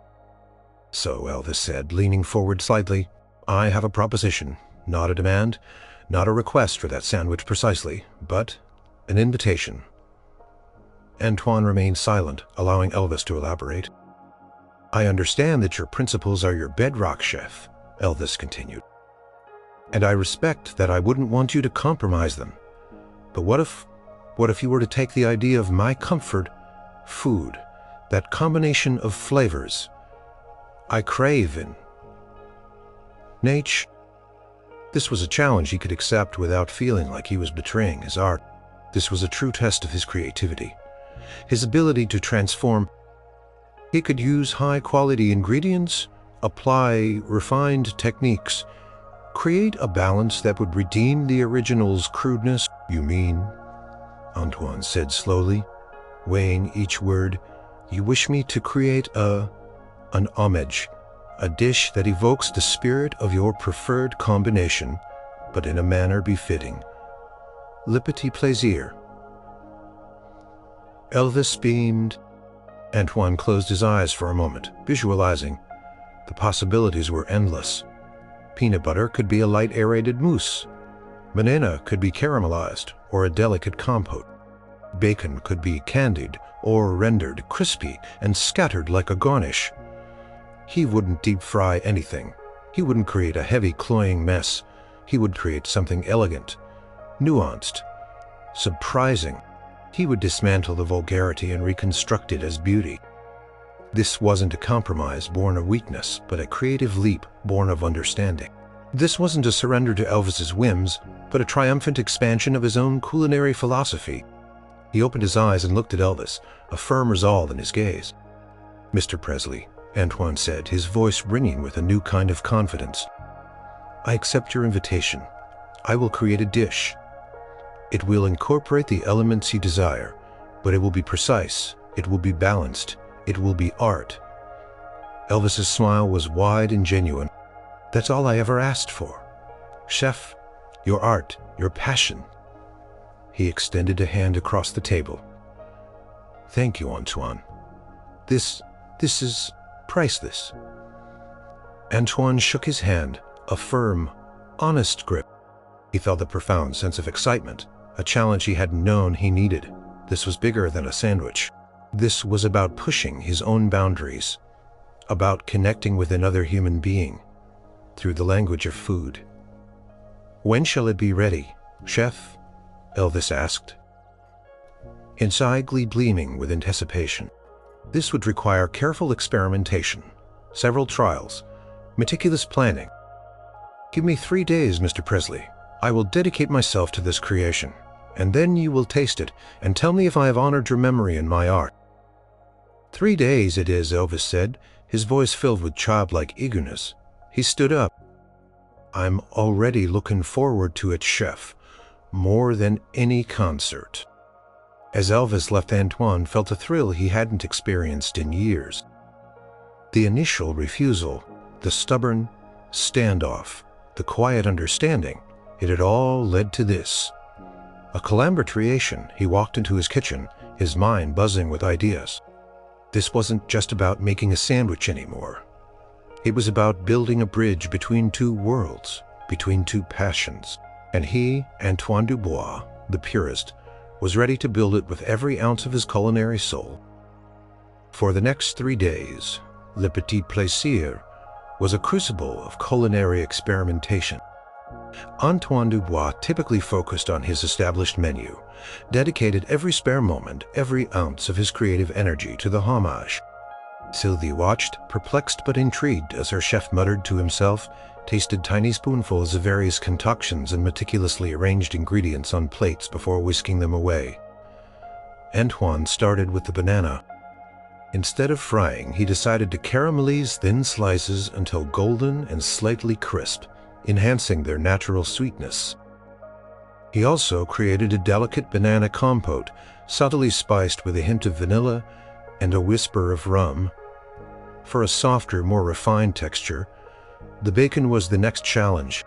"So," Elvis said, leaning forward slightly, "I have a proposition, not a demand, not a request for that sandwich precisely, but an invitation." Antoine remained silent, allowing Elvis to elaborate. "I understand that your principles are your bedrock, chef," Elvis continued, "and I respect that. I wouldn't want you to compromise them. But what if you were to take the idea of my comfort, food, that combination of flavors I crave in nature?" This was a challenge he could accept without feeling like he was betraying his art. This was a true test of his creativity, his ability to transform. He could use high-quality ingredients, apply refined techniques, create a balance that would redeem the original's crudeness. "You mean," Antoine said slowly, weighing each word, "you wish me to create an homage, a dish that evokes the spirit of your preferred combination, but in a manner befitting Le Petit Plaisir." Elvis beamed. Antoine closed his eyes for a moment, visualizing. The possibilities were endless. Peanut butter could be a light aerated mousse. Banana could be caramelized or a delicate compote. Bacon could be candied or rendered crispy and scattered like a garnish. He wouldn't deep fry anything. He wouldn't create a heavy, cloying mess. He would create something elegant, nuanced, surprising. He would dismantle the vulgarity and reconstruct it as beauty. This wasn't a compromise born of weakness, but a creative leap born of understanding. This wasn't a surrender to Elvis's whims, but a triumphant expansion of his own culinary philosophy. He opened his eyes and looked at Elvis, a firm resolve in his gaze. "Mr. Presley," Antoine said, his voice ringing with a new kind of confidence, "I accept your invitation. I will create a dish. It will incorporate the elements you desire, but it will be precise, it will be balanced, it will be art. Elvis's smile was wide and genuine. That's all I ever asked for. Chef, your art, your passion. He extended a hand across the table. Thank you, Antoine. This is priceless. Antoine shook his hand, a firm, honest grip. He felt a profound sense of excitement, a challenge he hadn't known he needed. This was bigger than a sandwich. This was about pushing his own boundaries, about connecting with another human being through the language of food. When shall it be ready, chef? Elvis asked. His eye gleaming with anticipation. This would require careful experimentation, several trials, meticulous planning. Give me 3 days, Mr. Presley. I will dedicate myself to this creation, and then you will taste it and tell me if I have honored your memory in my art. 3 days it is, Elvis said, his voice filled with childlike eagerness. He stood up. I'm already looking forward to it, chef, more than any concert. As Elvis left, Antoine felt a thrill he hadn't experienced in years. The initial refusal, the stubborn standoff, the quiet understanding, it had all led to this. A collaboration. He walked into his kitchen, his mind buzzing with ideas. This wasn't just about making a sandwich anymore. It was about building a bridge between two worlds, between two passions. And he, Antoine Dubois, the purist, was ready to build it with every ounce of his culinary soul. For the next 3 days, Le Petit Plaisir was a crucible of culinary experimentation. Antoine Dubois typically focused on his established menu, dedicated every spare moment, every ounce of his creative energy to the homage. Sylvie watched, perplexed but intrigued, as her chef muttered to himself, tasted tiny spoonfuls of various concoctions and meticulously arranged ingredients on plates before whisking them away. Antoine started with the banana. Instead of frying, he decided to caramelize thin slices until golden and slightly crisp, enhancing their natural sweetness. He also created a delicate banana compote, subtly spiced with a hint of vanilla and a whisper of rum. For a softer, more refined texture, the bacon was the next challenge.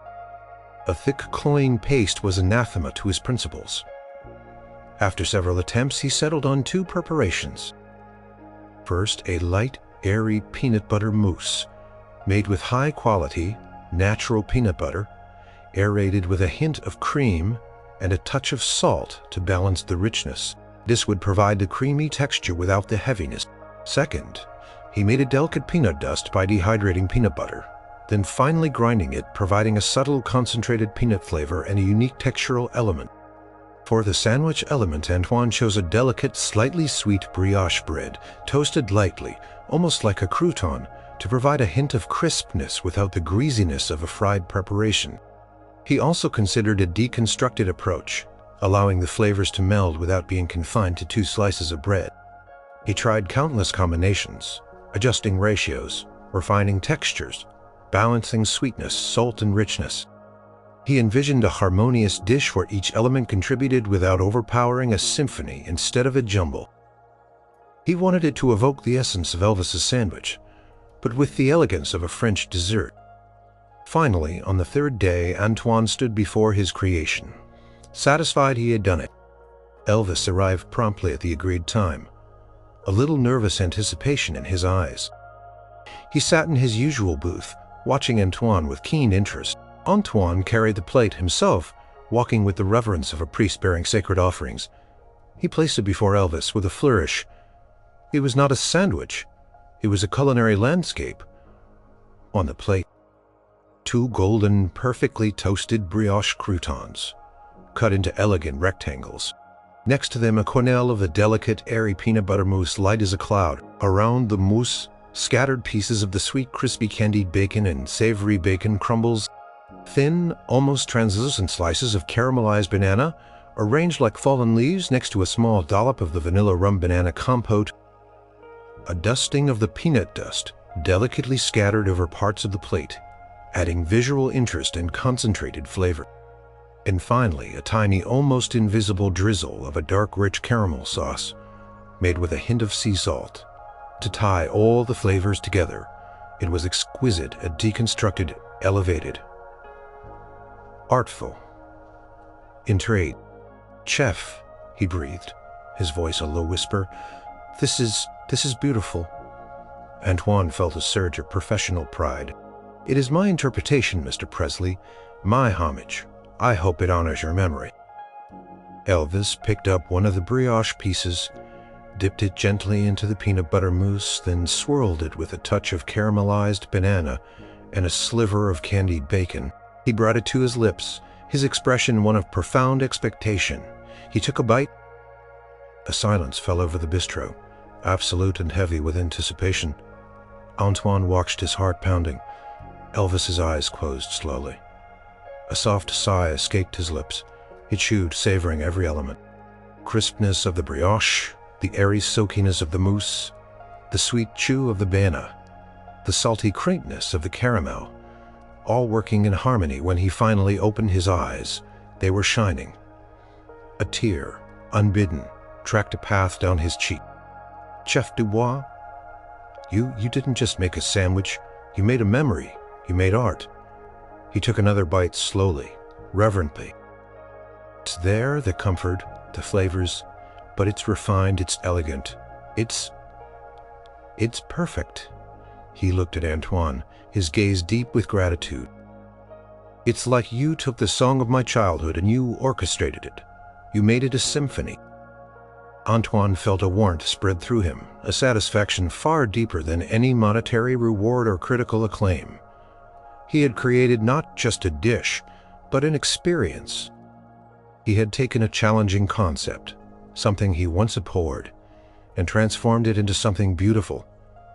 A thick, cloying paste was anathema to his principles. After several attempts, he settled on 2 preparations. First, a light, airy peanut butter mousse, made with high-quality, natural peanut butter, aerated with a hint of cream and a touch of salt to balance the richness. This would provide the creamy texture without the heaviness. Second, he made a delicate peanut dust by dehydrating peanut butter, then finally grinding it, providing a subtle concentrated peanut flavor and a unique textural element. For the sandwich element, Antoine chose a delicate, slightly sweet brioche bread, toasted lightly, almost like a crouton, to provide a hint of crispness without the greasiness of a fried preparation. He also considered a deconstructed approach, allowing the flavors to meld without being confined to 2 slices of bread. He tried countless combinations, adjusting ratios, refining textures, balancing sweetness, salt, and richness. He envisioned a harmonious dish where each element contributed without overpowering, a symphony instead of a jumble. He wanted it to evoke the essence of Elvis's sandwich, but with the elegance of a French dessert. Finally, on the 3rd day, Antoine stood before his creation, satisfied he had done it. Elvis arrived promptly at the agreed time, a little nervous anticipation in his eyes. He sat in his usual booth, watching Antoine with keen interest. Antoine carried the plate himself, walking with the reverence of a priest bearing sacred offerings. He placed it before Elvis with a flourish. It was not a sandwich. It was a culinary landscape. On the plate, 2 golden, perfectly toasted brioche croutons, cut into elegant rectangles. Next to them, a quenelle of a delicate, airy peanut butter mousse, light as a cloud. Around the mousse, scattered pieces of the sweet, crispy candied bacon and savory bacon crumbles. Thin, almost translucent slices of caramelized banana, arranged like fallen leaves next to a small dollop of the vanilla rum banana compote. A dusting of the peanut dust, delicately scattered over parts of the plate, adding visual interest and concentrated flavor. and finally a tiny, almost invisible drizzle of a dark, rich caramel sauce, made with a hint of sea salt. To tie all the flavors together, it was exquisite, a deconstructed, elevated, artful. Intrigued. "Chef," he breathed, his voice a low whisper, This is beautiful." Antoine felt a surge of professional pride. "It is my interpretation, Mr. Presley, my homage. I hope it honors your memory." Elvis picked up one of the brioche pieces, dipped it gently into the peanut butter mousse, then swirled it with a touch of caramelized banana and a sliver of candied bacon. He brought it to his lips, his expression one of profound expectation. He took a bite. A silence fell over the bistro, absolute and heavy with anticipation. Antoine watched, his heart pounding. Elvis's eyes closed slowly. A soft sigh escaped his lips. He chewed, savoring every element. Crispness of the brioche, the airy silkiness of the mousse, the sweet chew of the banana, the salty crinkness of the caramel, all working in harmony. When he finally opened his eyes, they were shining. A tear, unbidden, tracked a path down his cheek. "Chef Dubois, you didn't just make a sandwich, you made a memory, you made art." He took another bite slowly, reverently. "It's there, the comfort, the flavors, but it's refined, it's elegant, it's perfect." He looked at Antoine, his gaze deep with gratitude. "It's like you took the song of my childhood and you orchestrated it. You made it a symphony." Antoine felt a warmth spread through him, a satisfaction far deeper than any monetary reward or critical acclaim. He had created not just a dish, but an experience. He had taken a challenging concept, something he once abhorred, and transformed it into something beautiful,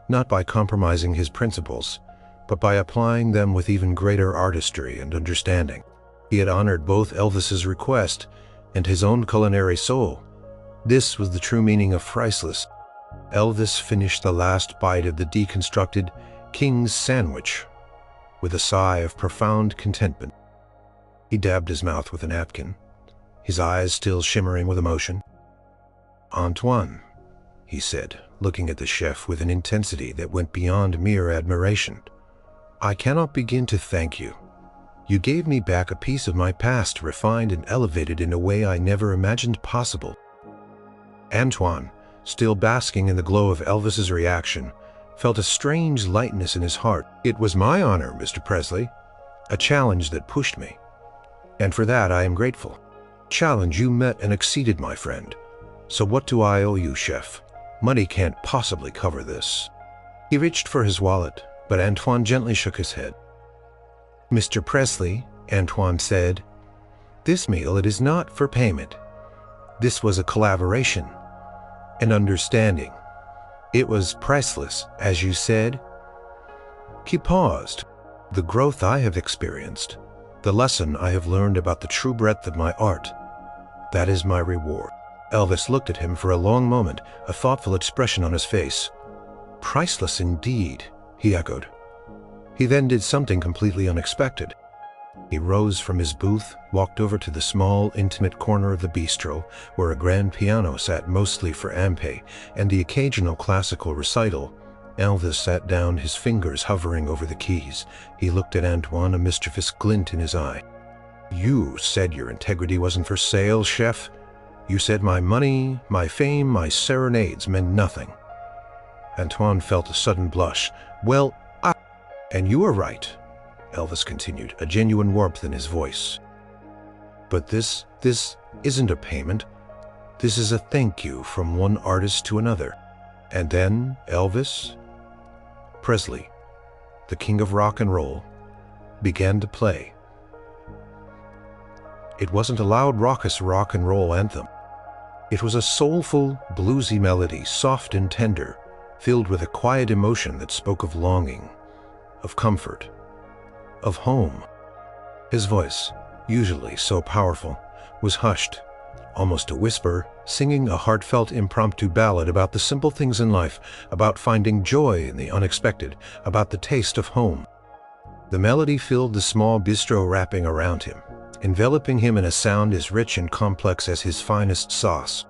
not by compromising his principles, but by applying them with even greater artistry and understanding. He had honored both Elvis's request and his own culinary soul. This was the true meaning of priceless. Elvis finished the last bite of the deconstructed king's sandwich with a sigh of profound contentment. He dabbed his mouth with a napkin, his eyes still shimmering with emotion. "Antoine," he said, looking at the chef with an intensity that went beyond mere admiration, "I cannot begin to thank you. You gave me back a piece of my past, refined and elevated in a way I never imagined possible." Antoine, still basking in the glow of Elvis's reaction, felt a strange lightness in his heart. "It was my honor, Mr. Presley, a challenge that pushed me, and for that I am grateful. Challenge you met and exceeded, my friend. So what do I owe you, chef? Money can't possibly cover this." He reached for his wallet, but Antoine gently shook his head. "Mr. Presley," Antoine said, "this meal, it is not for payment. This was a collaboration, an understanding. It was priceless, as you said." He paused. "The growth I have experienced, the lesson I have learned about the true breadth of my art, that is my reward." Elvis looked at him for a long moment, a thoughtful expression on his face. "Priceless indeed," he echoed. He then did something completely unexpected. He rose from his booth, walked over to the small, intimate corner of the bistro, where a grand piano sat mostly for ampe and the occasional classical recital. Elvis sat down, his fingers hovering over the keys. He looked at Antoine, a mischievous glint in his eye. "You said your integrity wasn't for sale, chef. You said my money, my fame, my serenades meant nothing." Antoine felt a sudden blush. "Well, and you are right," Elvis continued, a genuine warmth in his voice. "But this isn't a payment. This is a thank you from one artist to another." And then Elvis Presley, the king of rock and roll, began to play. It wasn't a loud, raucous rock and roll anthem. It was a soulful, bluesy melody, soft and tender, filled with a quiet emotion that spoke of longing, of comfort, of home. His voice, usually so powerful, was hushed, almost a whisper, singing a heartfelt impromptu ballad about the simple things in life, about finding joy in the unexpected, about the taste of home. The melody filled the small bistro wrapping around him, enveloping him in a sound as rich and complex as his finest sauce.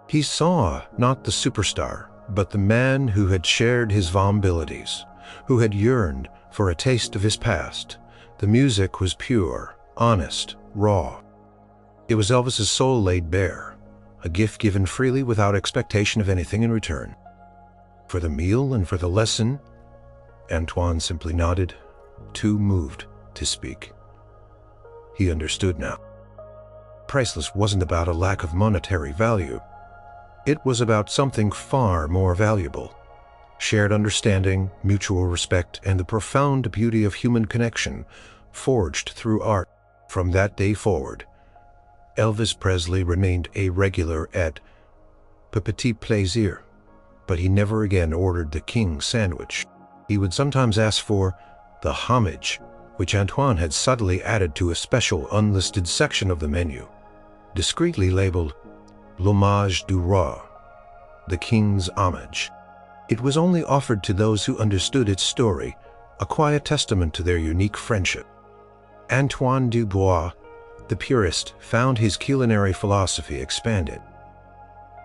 He saw not the superstar, but the man who had shared his vulnerabilities, who had yearned for a taste of his past. The music was pure, honest, raw. It was Elvis's soul laid bare, a gift given freely without expectation of anything in return. For the meal and for the lesson, Antoine simply nodded, too moved to speak. He understood now. Priceless wasn't about a lack of monetary value. It was about something far more valuable. Shared understanding, mutual respect, and the profound beauty of human connection forged through art. From that day forward, Elvis Presley remained a regular at Petit Plaisir, but he never again ordered the king's sandwich. He would sometimes ask for the homage, which Antoine had subtly added to a special unlisted section of the menu, discreetly labeled l'hommage du roi, the king's homage. It was only offered to those who understood its story, a quiet testament to their unique friendship. Antoine Dubois, the purist, found his culinary philosophy expanded.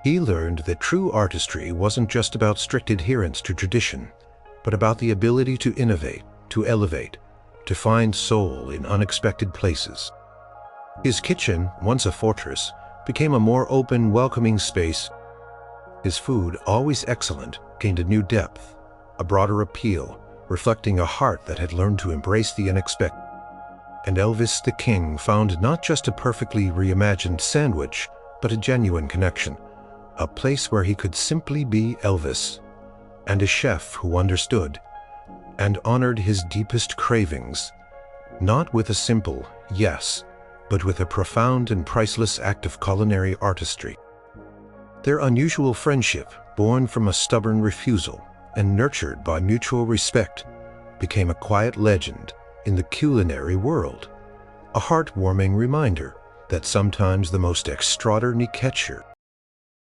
He learned that true artistry wasn't just about strict adherence to tradition, but about the ability to innovate, to elevate, to find soul in unexpected places. His kitchen, once a fortress, became a more open, welcoming space. His food, always excellent, gained a new depth, a broader appeal, reflecting a heart that had learned to embrace the unexpected. And Elvis the King found not just a perfectly reimagined sandwich, but a genuine connection, a place where he could simply be Elvis, and a chef who understood and honored his deepest cravings, not with a simple yes, but with a profound and priceless act of culinary artistry. Their unusual friendship, born from a stubborn refusal and nurtured by mutual respect, became a quiet legend in the culinary world, a heartwarming reminder that sometimes the most extraordinary